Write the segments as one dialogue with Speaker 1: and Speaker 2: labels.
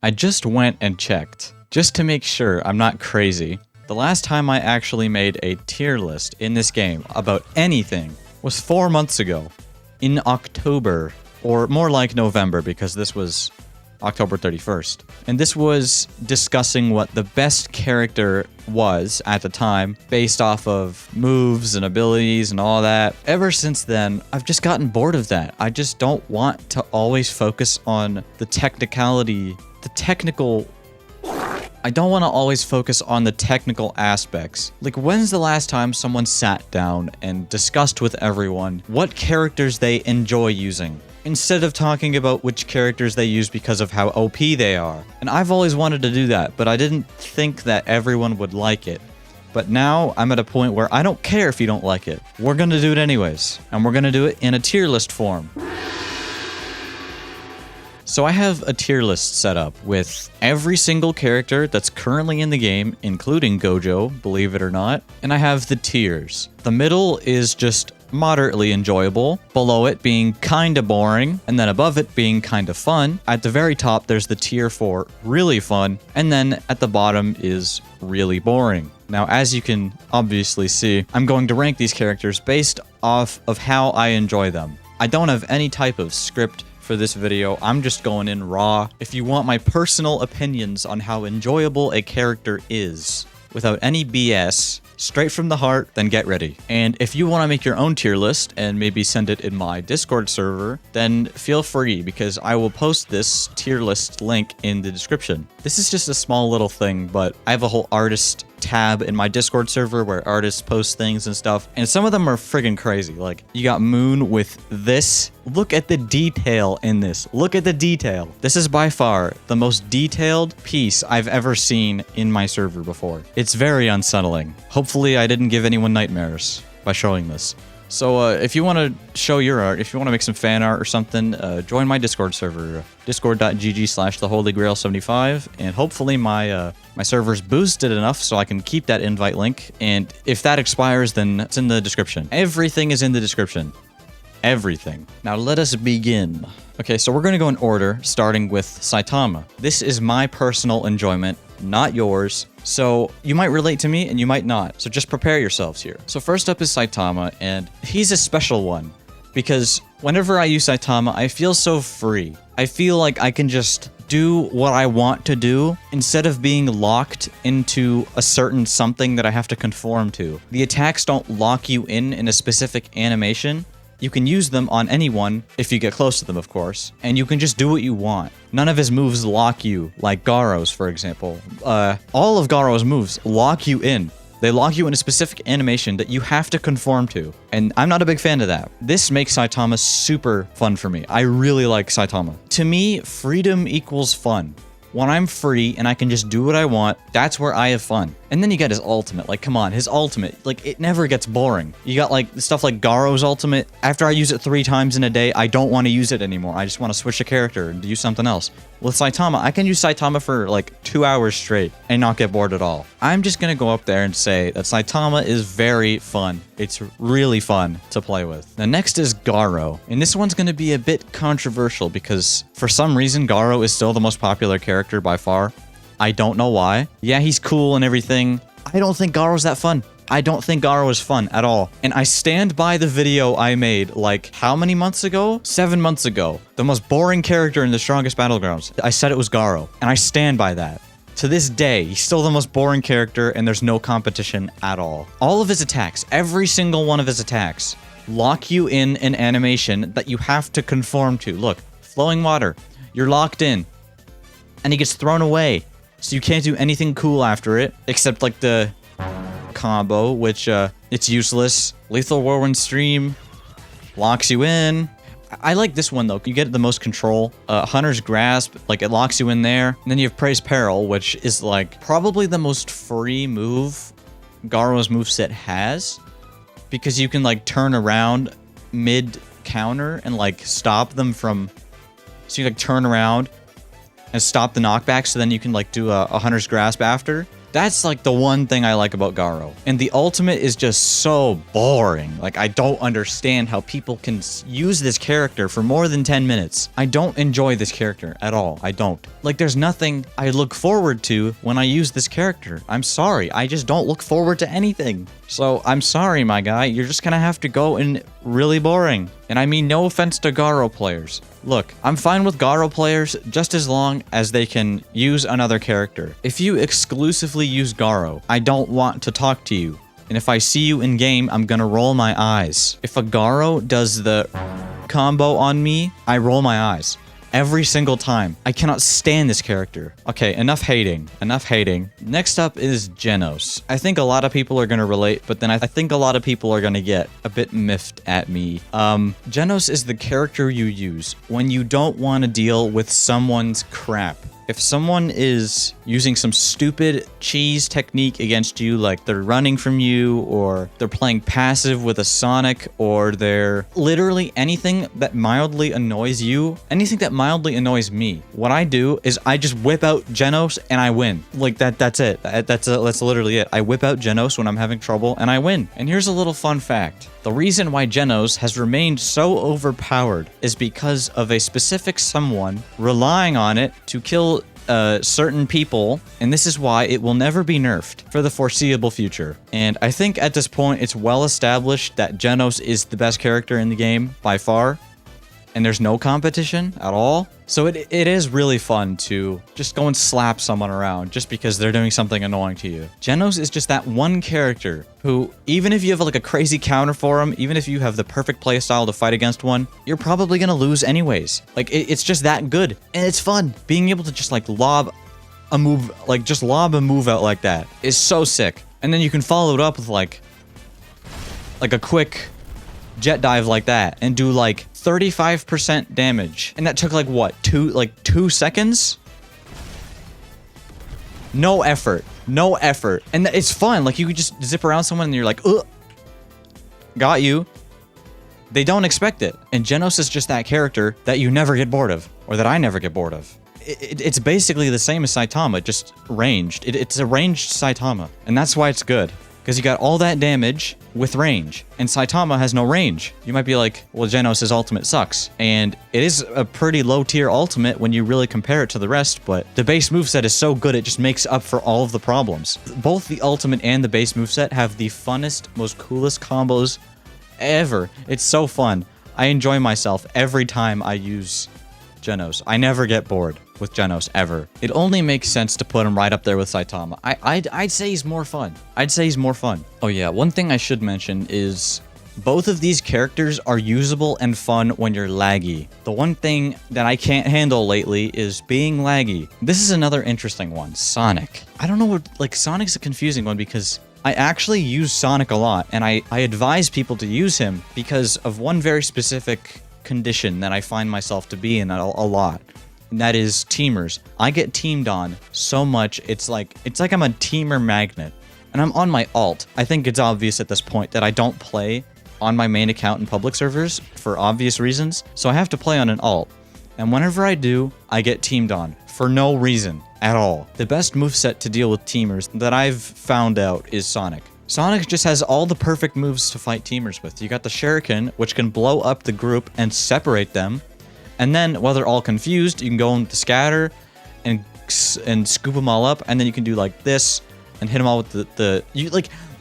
Speaker 1: I just went and checked, just to make sure I'm not crazy. The last time I actually made a tier list in this game about anything was 4 months ago, in October, or more like November, because this was October 31st. And this was discussing what the best character was at the time, based off of moves and abilities and all that. Ever since then, I've just gotten bored of that. I just don't want to always focus on the technicality, I don't want to always focus on the technical aspects. Like, when's the last time someone sat down and discussed with everyone what characters they enjoy using, instead of talking about which characters they use because of how OP they are? And I've always wanted to do that, but I didn't think that everyone would like it. But now I'm at a point where I don't care if you don't like it. We're gonna do it anyways, and we're gonna do it in a tier list form. So I have a tier list set up with every single character that's currently in the game, including Gojo, believe it or not. And I have the tiers. The middle is just moderately enjoyable, below it being kinda boring, and then above it being kinda fun. At the very top, there's the tier for really fun, and then at the bottom is really boring. Now, as you can obviously see, I'm going to rank these characters based off of how I enjoy them. I don't have any type of script for this video. I'm just going in raw. If you want my personal opinions on how enjoyable a character is, without any BS, straight from the heart, then get ready. And if you want to make your own tier list and maybe send it in my Discord server, then feel free, because I will post this tier list link in the description. This is just a small little thing, but I have a whole artist tab in my Discord server where artists post things and stuff, and some of them are friggin' crazy. Like, you got Moon with this. Look at the detail in this. Look at the detail. This is by far the most detailed piece I've ever seen in my server before. It's very unsettling. Hopefully I didn't give anyone nightmares by showing this. So if you want to show your art, if you want to make some fan art or something, join my Discord server, discord.gg/theholygrail75, and hopefully my server's boosted enough so I can keep that invite link, and if that expires, then it's in the description. Everything is in the description. Everything. Now let us begin. Okay, so we're going to go in order, starting with Saitama. This is my personal enjoyment, not yours. So you might relate to me and you might not. So just prepare yourselves here. So first up is Saitama, and he's a special one because whenever I use Saitama, I feel so free. I feel like I can just do what I want to do instead of being locked into a certain something that I have to conform to. The attacks don't lock you in a specific animation. You can use them on anyone, if you get close to them, of course, and you can just do what you want. None of his moves lock you, like Garou's, for example. All of Garou's moves lock you in. They lock you in a specific animation that you have to conform to, and I'm not a big fan of that. This makes Saitama super fun for me. I really like Saitama. To me, freedom equals fun. When I'm free and I can just do what I want, that's where I have fun. And then you get his ultimate. Like, come on, his ultimate. Like, it never gets boring. You got, like, stuff like Garou's ultimate. After I use it 3 times in a day, I don't want to use it anymore. I just want to switch a character and use something else. With Saitama, I can use Saitama for, like, 2 hours straight and not get bored at all. I'm just gonna go up there and say that Saitama is very fun. It's really fun to play with. The next is Garou, and this one's gonna be a bit controversial because for some reason Garou is still the most popular character by far. I don't know why. Yeah, he's cool and everything. I don't think Garou's that fun. I don't think Garou is fun at all. And I stand by the video I made, like, how many months ago? 7 months ago. The most boring character in the strongest battlegrounds. I said it was Garou, and I stand by that. To this day, he's still the most boring character, and there's no competition at all. All of his attacks, every single one of his attacks, lock you in an animation that you have to conform to. Look, flowing water. You're locked in. And he gets thrown away. So you can't do anything cool after it, except like the combo, which it's useless. Lethal Whirlwind Stream locks you in. I like this one though. You get the most control. Hunter's Grasp, like, it locks you in there. And then you have Praise Peril, which is like probably the most free move Garou's moveset has, because you can like turn around mid counter and like stop them from. So you like turn around and stop the knockback, so then you can like do a Hunter's Grasp after. That's like the one thing I like about Garou. And the ultimate is just so boring. Like, I don't understand how people can use this character for more than 10 minutes. I don't enjoy this character at all. I don't. Like, there's nothing I look forward to when I use this character. I'm sorry. I just don't look forward to anything. So, I'm sorry, my guy. You're just gonna have to go in really boring. And I mean no offense to Garou players. Look, I'm fine with Garou players just as long as they can use another character. If you exclusively use Garou, I don't want to talk to you. And if I see you in game, I'm gonna roll my eyes. If a Garou does the combo on me, I roll my eyes. Every single time. I cannot stand this character. Okay, enough hating. Enough hating. Next up is Genos. I think a lot of people are gonna relate, but then I think a lot of people are gonna get a bit miffed at me. Genos is the character you use when you don't want to deal with someone's crap. If someone is using some stupid cheese technique against you, like they're running from you, or they're playing passive with a Sonic, or they're literally anything that mildly annoys you, anything that mildly annoys me, what I do is I just whip out Genos and I win. Like that's it. That's literally it. I whip out Genos when I'm having trouble and I win. And here's a little fun fact. The reason why Genos has remained so overpowered is because of a specific someone relying on it to kill certain people, and this is why it will never be nerfed for the foreseeable future. And I think at this point it's well established that Genos is the best character in the game by far, and there's no competition at all. So it is really fun to just go and slap someone around just because they're doing something annoying to you. Genos is just that one character who, even if you have like a crazy counter for him, even if you have the perfect playstyle to fight against one, you're probably gonna lose anyways. Like, it's just that good, and it's fun. Being able to just like lob a move out like that is so sick. And then you can follow it up with like a quick jet dive like that and do like 35% damage. And that took like what, 2 seconds? No effort. No effort. And it's fun. Like, you could just zip around someone and you're like, ugh, got you. They don't expect it. And Genos is just that character that you never get bored of, or that I never get bored of. It's basically the same as Saitama, just ranged. It's a ranged Saitama, and that's why it's good. Because you got all that damage with range, and Saitama has no range. You might be like, well, Genos' ultimate sucks. And it is a pretty low tier ultimate when you really compare it to the rest, but the base moveset is so good it just makes up for all of the problems. Both the ultimate and the base moveset have the funnest, most coolest combos ever. It's so fun. I enjoy myself every time I use Genos. I never get bored with Genos ever. It only makes sense to put him right up there with Saitama. I'd say he's more fun. I'd say he's more fun. Oh yeah, one thing I should mention is both of these characters are usable and fun when you're laggy. The one thing that I can't handle lately is being laggy. This is another interesting one, Sonic. I don't know what, like, Sonic's a confusing one because I actually use Sonic a lot, and I advise people to use him because of one very specific condition that I find myself to be in a lot. And that is teamers. I get teamed on so much, it's like I'm a teamer magnet. And I'm on my alt. I think it's obvious at this point that I don't play on my main account in public servers for obvious reasons, so I have to play on an alt. And whenever I do, I get teamed on for no reason at all. The best moveset to deal with teamers that I've found out is Sonic. Sonic just has all the perfect moves to fight teamers with. You got the Shuriken, which can blow up the group and separate them. And then, while they're all confused, you can go into scatter and scoop them all up, and then you can do like this and hit them all with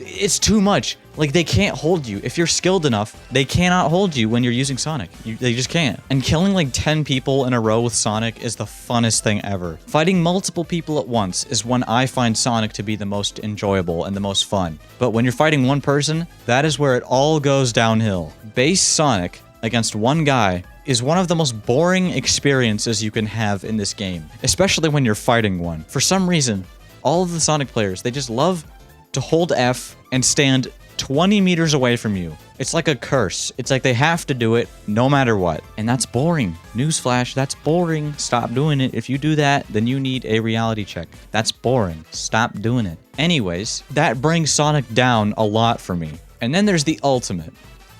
Speaker 1: it's too much. Like, they can't hold you. If you're skilled enough, they cannot hold you when you're using Sonic. They just can't. And killing like 10 people in a row with Sonic is the funnest thing ever. Fighting multiple people at once is when I find Sonic to be the most enjoyable and the most fun. But when you're fighting one person, that is where it all goes downhill. Base Sonic against one guy is one of the most boring experiences you can have in this game, especially when you're fighting one. For some reason, all of the Sonic players, they just love to hold F and stand 20 meters away from you. It's like a curse. It's like they have to do it no matter what. And that's boring. Newsflash, that's boring. Stop doing it. If you do that, then you need a reality check. That's boring. Stop doing it. Anyways, that brings Sonic down a lot for me. And then there's the ultimate.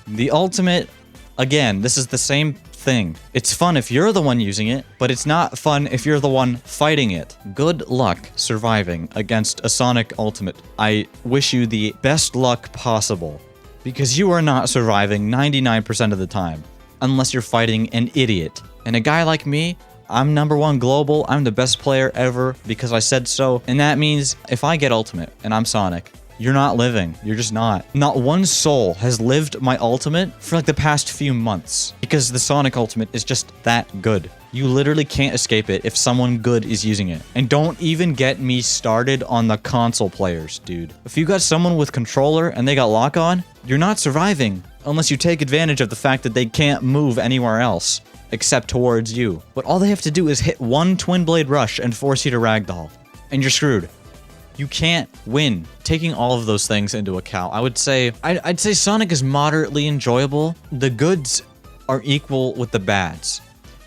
Speaker 1: The ultimate, again, this is the same thing thing. It's fun if you're the one using it, but it's not fun if you're the one fighting it. Good luck surviving against a Sonic Ultimate. I wish you the best luck possible, because you are not surviving 99% of the time, unless you're fighting an idiot. And a guy like me, I'm #1 global, I'm the best player ever because I said so, and that means if I get Ultimate and I'm Sonic, you're not living. You're just not. Not one soul has lived my Ultimate for like the past few months because the Sonic Ultimate is just that good. You literally can't escape it if someone good is using it. And don't even get me started on the console players, dude. If you got someone with controller and they got lock on, you're not surviving unless you take advantage of the fact that they can't move anywhere else except towards you. But all they have to do is hit one Twin Blade Rush and force you to ragdoll, and you're screwed. You can't win. Taking all of those things into account, I'd say Sonic is moderately enjoyable. The goods are equal with the bads.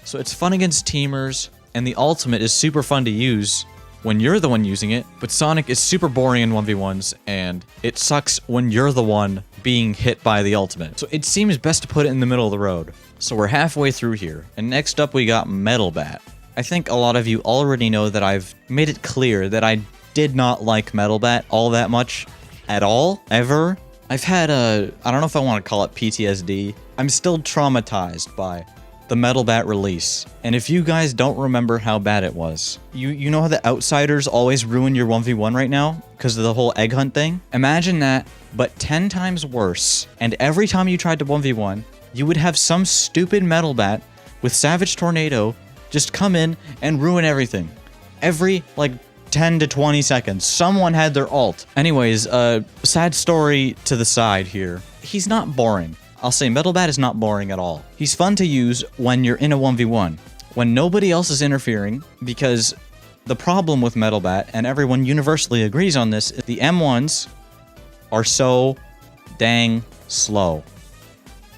Speaker 1: So it's fun against teamers, and the Ultimate is super fun to use when you're the one using it, but Sonic is super boring in 1v1s, and it sucks when you're the one being hit by the Ultimate. So it seems best to put it in the middle of the road. So we're halfway through here, and next up we got Metal Bat. I think a lot of you already know that I've made it clear that I did not like Metal Bat all that much at all, ever. I've had I don't know if I want to call it PTSD. I'm still traumatized by the Metal Bat release. And if you guys don't remember how bad it was, you know how the outsiders always ruin your 1v1 right now because of the whole egg hunt thing? Imagine that, but 10 times worse. And every time you tried to 1v1, you would have some stupid Metal Bat with Savage Tornado just come in and ruin everything. Every, like, 10 to 20 seconds, someone had their ult. Anyways, sad story to the side here. He's not boring. I'll say Metal Bat is not boring at all. He's fun to use when you're in a 1v1, when nobody else is interfering, because the problem with Metal Bat, and everyone universally agrees on this, is the M1s are so dang slow.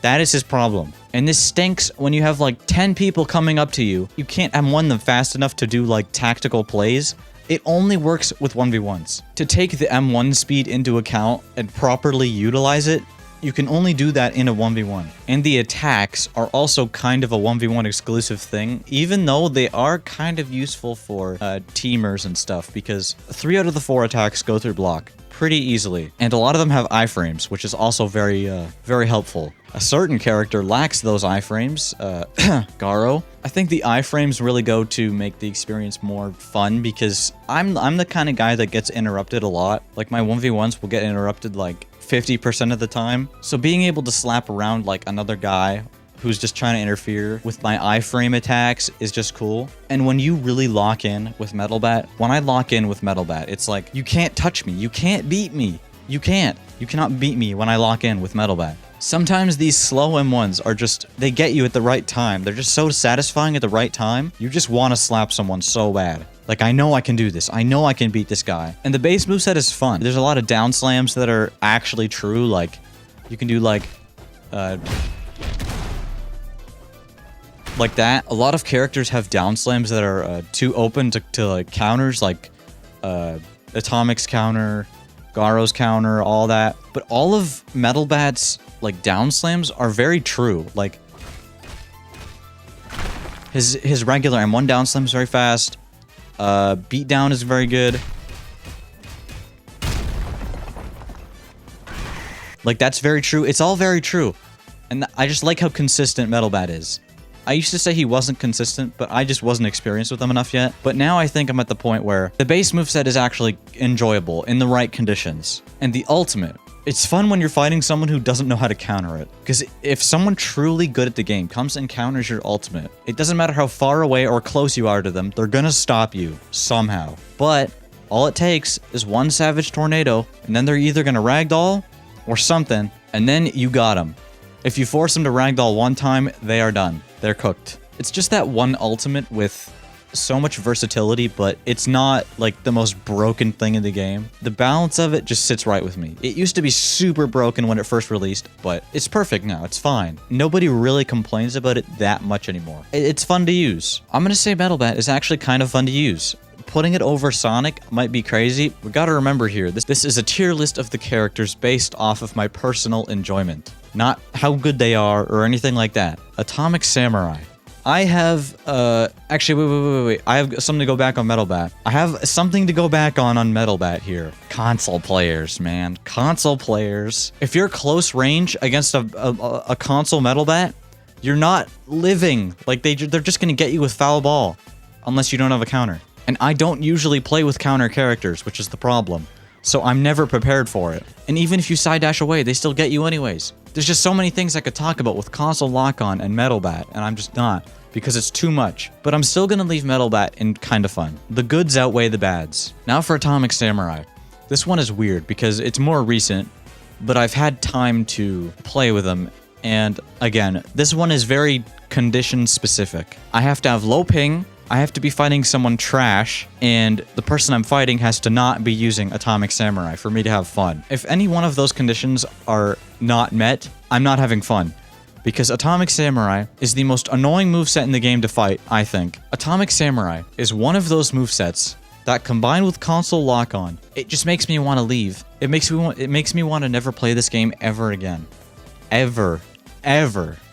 Speaker 1: That is his problem. And this stinks when you have like 10 people coming up to you. You can't M1 them fast enough to do like tactical plays. It only works with 1v1s. To take the M1 speed into account and properly utilize it, you can only do that in a 1v1. And the attacks are also kind of a 1v1 exclusive thing, even though they are kind of useful for teamers and stuff, because 3 out of the 4 attacks go through block pretty easily. And a lot of them have iframes, which is also very helpful. A certain character lacks those iframes, Garou. I think the iframes really go to make the experience more fun, because I'm the kind of guy that gets interrupted a lot. Like my 1v1s will get interrupted like 50% of the time. So being able to slap around like another guy who's just trying to interfere with my iframe attacks is just cool. And when you really lock in with Metal Bat, when I lock in with Metal Bat, it's like, you can't touch me. You can't beat me. You cannot beat me when I lock in with Metal Bat. Sometimes these slow M1s are just, they get you at the right time. They're just so satisfying at the right time. You just want to slap someone so bad. Like, I know I can do this. I know I can beat this guy. And the base moveset is fun. There's a lot of down slams that are actually true. Like, you can do like that. A lot of characters have down slams that are too open to like counters, like Atomic's counter, Garou's counter, all that. But all of Metal Bat's like down slams are very true. Like his regular M1 down slam is very fast. Beatdown is very good. Like, that's very true. It's all very true. And I just like how consistent Metal Bat is. I used to say he wasn't consistent, but I just wasn't experienced with him enough yet. But now I think I'm at the point where the base moveset is actually enjoyable in the right conditions. And the ultimate, it's fun when you're fighting someone who doesn't know how to counter it. Because if someone truly good at the game comes and counters your ultimate, it doesn't matter how far away or close you are to them, they're gonna stop you somehow. But all it takes is one Savage Tornado, and then they're either gonna ragdoll or something, and then you got them. If you force them to ragdoll one time, they are done. They're cooked. It's just that one ultimate with so much versatility, but it's not like the most broken thing in the game. The balance of it just sits right with me. It used to be super broken when it first released, but it's perfect now. It's fine. Nobody really complains about it that much anymore. It's fun to use. I'm gonna say Metal Bat is actually kind of fun to use. Putting it over Sonic might be crazy. We gotta remember here, this is a tier list of the characters based off of my personal enjoyment, not how good they are or anything like that. Atomic Samurai. I have, actually, wait. I have something to go back on Metal Bat. I have something to go back on Metal Bat here. Console players, man. Console players. If you're close range against a console Metal Bat, you're not living. Like, they're just gonna get you with foul ball. Unless you don't have a counter. And I don't usually play with counter characters, which is the problem. So I'm never prepared for it. And even if you side dash away, they still get you anyways. There's just so many things I could talk about with console lock-on and Metal Bat, and I'm just not, because it's too much. But I'm still gonna leave Metal Bat in kinda fun. The goods outweigh the bads. Now for Atomic Samurai. This one is weird because it's more recent, but I've had time to play with them. And again, this one is very condition specific. I have to have low ping, I have to be fighting someone trash, and the person I'm fighting has to not be using Atomic Samurai for me to have fun. If any one of those conditions are not met, I'm not having fun. Because Atomic Samurai is the most annoying moveset in the game to fight, I think. Atomic Samurai is one of those movesets that, combined with console lock-on, it just makes me want to leave. It makes me want to never play this game ever again. Ever.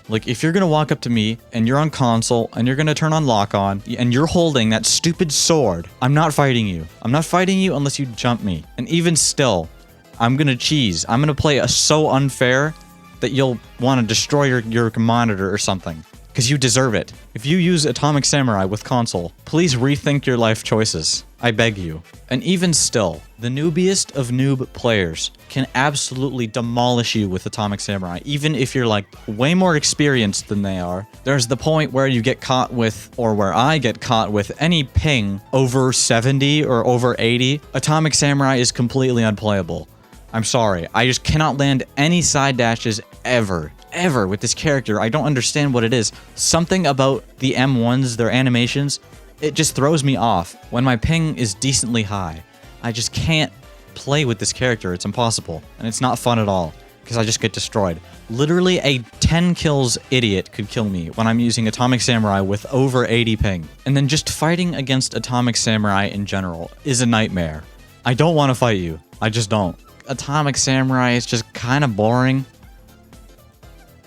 Speaker 1: Like, if you're gonna walk up to me, and you're on console, and you're gonna turn on lock-on, and you're holding that stupid sword, I'm not fighting you. I'm not fighting you unless you jump me. And even still, I'm gonna cheese. I'm gonna play so unfair that you'll want to destroy your monitor or something. Because you deserve it. If you use Atomic Samurai with console, please rethink your life choices. I beg you. And even still, the noobiest of noob players can absolutely demolish you with Atomic Samurai, even if you're like way more experienced than they are. There's the point where you get caught with, or where I get caught with, any ping over 70 or over 80. Atomic Samurai is completely unplayable. I'm sorry, I just cannot land any side dashes ever with this character. I don't understand what it is. Something about the M1s, their animations, it just throws me off. When my ping is decently high, I just can't play with this character. It's impossible. And it's not fun at all, because I just get destroyed. Literally a 10 kills idiot could kill me when I'm using Atomic Samurai with over 80 ping. And then just fighting against Atomic Samurai in general is a nightmare. I don't want to fight you. I just don't. Atomic Samurai is just kind of boring.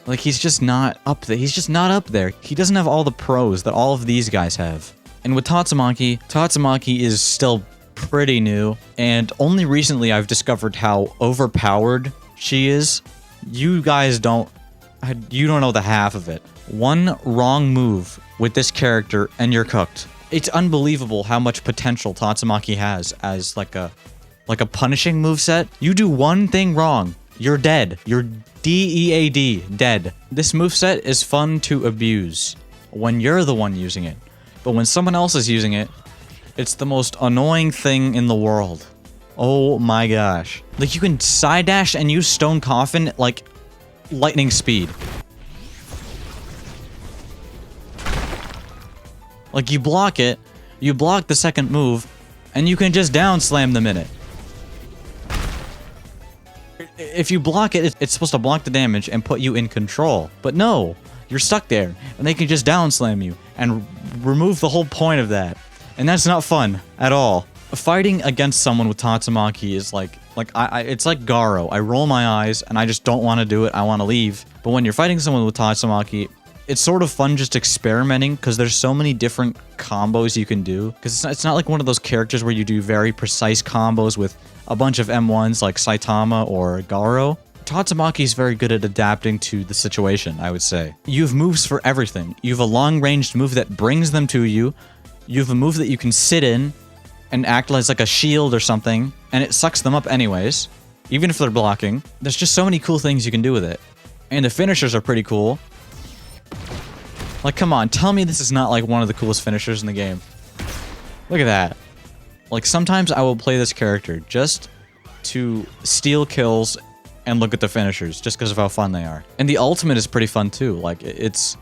Speaker 1: Like, he's just not up there. He's just not up there. He doesn't have all the pros that all of these guys have. And with Tatsumaki is still pretty new, and only recently I've discovered how overpowered she is. You guys don't know the half of it. One wrong move with this character and you're cooked. It's unbelievable how much potential Tatsumaki has as like a punishing moveset. You do one thing wrong, you're dead. You're D-E-A-D, dead. This moveset is fun to abuse when you're the one using it. But when someone else is using it, it's the most annoying thing in the world. Oh my gosh. Like, you can side dash and use Stone Coffin like lightning speed. Like, you block it, you block the second move, and you can just down slam them in it. If you block it, it's supposed to block the damage and put you in control. But no, you're stuck there, and they can just down slam you and remove the whole point of that. And that's not fun at all. Fighting against someone with Tatsumaki is it's like Garou. I roll my eyes and I just don't want to do it. I want to leave. But when you're fighting someone with Tatsumaki, it's sort of fun just experimenting, because there's so many different combos you can do. Because it's not like one of those characters where you do very precise combos with a bunch of M1s like Saitama or Garou. Tatsumaki is very good at adapting to the situation, I would say. You have moves for everything. You have a long-ranged move that brings them to you. You have a move that you can sit in and act as like a shield or something, and it sucks them up anyways, even if they're blocking. There's just so many cool things you can do with it. And the finishers are pretty cool. Like, come on, tell me this is not like one of the coolest finishers in the game. Look at that. Like, sometimes I will play this character just to steal kills and look at the finishers, just because of how fun they are. And the ultimate is pretty fun too. Like, it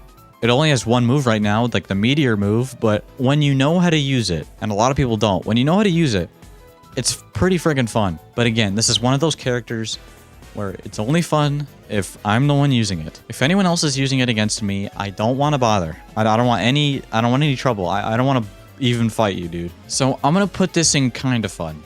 Speaker 1: only has one move right now, like the meteor move, but when you know how to use it, and a lot of people don't, when you know how to use it, it's pretty friggin' fun. But again, this is one of those characters where it's only fun if I'm the one using it. If anyone else is using it against me, I don't want to bother. I don't want any trouble. I don't want to even fight you, dude. So I'm gonna put this in kind of fun.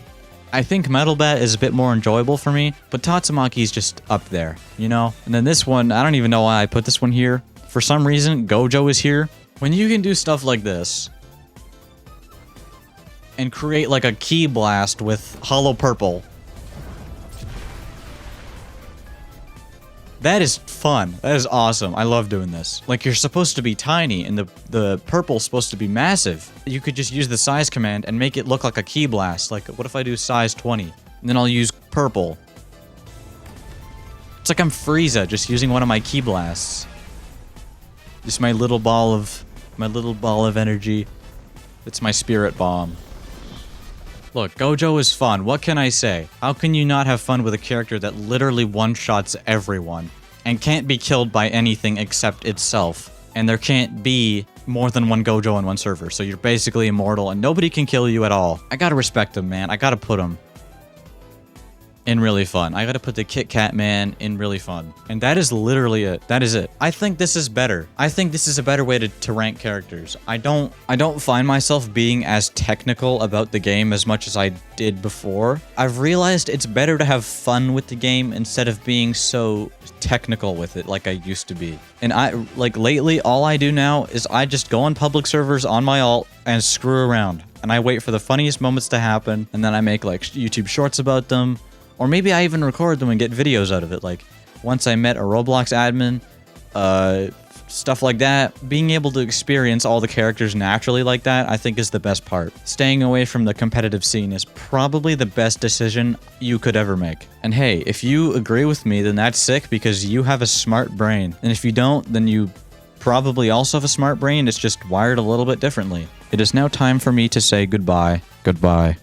Speaker 1: I think Metal Bat is a bit more enjoyable for me, but Tatsumaki's just up there, you know? And then this one, I don't even know why I put this one here. For some reason, Gojo is here. When you can do stuff like this and create like a ki blast with hollow purple, that is fun. That is awesome. I love doing this. Like, you're supposed to be tiny and the purple's supposed to be massive. You could just use the size command and make it look like a ki blast. Like, what if I do size 20? And then I'll use purple. It's like I'm Frieza just using one of my ki blasts. Just my little ball of energy. It's my spirit bomb. Look, Gojo is fun. What can I say? How can you not have fun with a character that literally one-shots everyone and can't be killed by anything except itself? And there can't be more than one Gojo on one server, so you're basically immortal and nobody can kill you at all. I gotta respect him, man. I gotta put him in really fun. I gotta put the Kit Kat man in really fun. And that is literally it. That is it. I think this is better. I think this is a better way to rank characters. I don't find myself being as technical about the game as much as I did before. I've realized it's better to have fun with the game instead of being so technical with it like I used to be. And like lately, all I do now is I just go on public servers on my alt and screw around. And I wait for the funniest moments to happen, and then I make like YouTube shorts about them. Or maybe I even record them and get videos out of it. Like, once I met a Roblox admin, stuff like that. Being able to experience all the characters naturally like that, I think is the best part. Staying away from the competitive scene is probably the best decision you could ever make. And hey, if you agree with me, then that's sick because you have a smart brain. And if you don't, then you probably also have a smart brain. It's just wired a little bit differently. It is now time for me to say goodbye. Goodbye.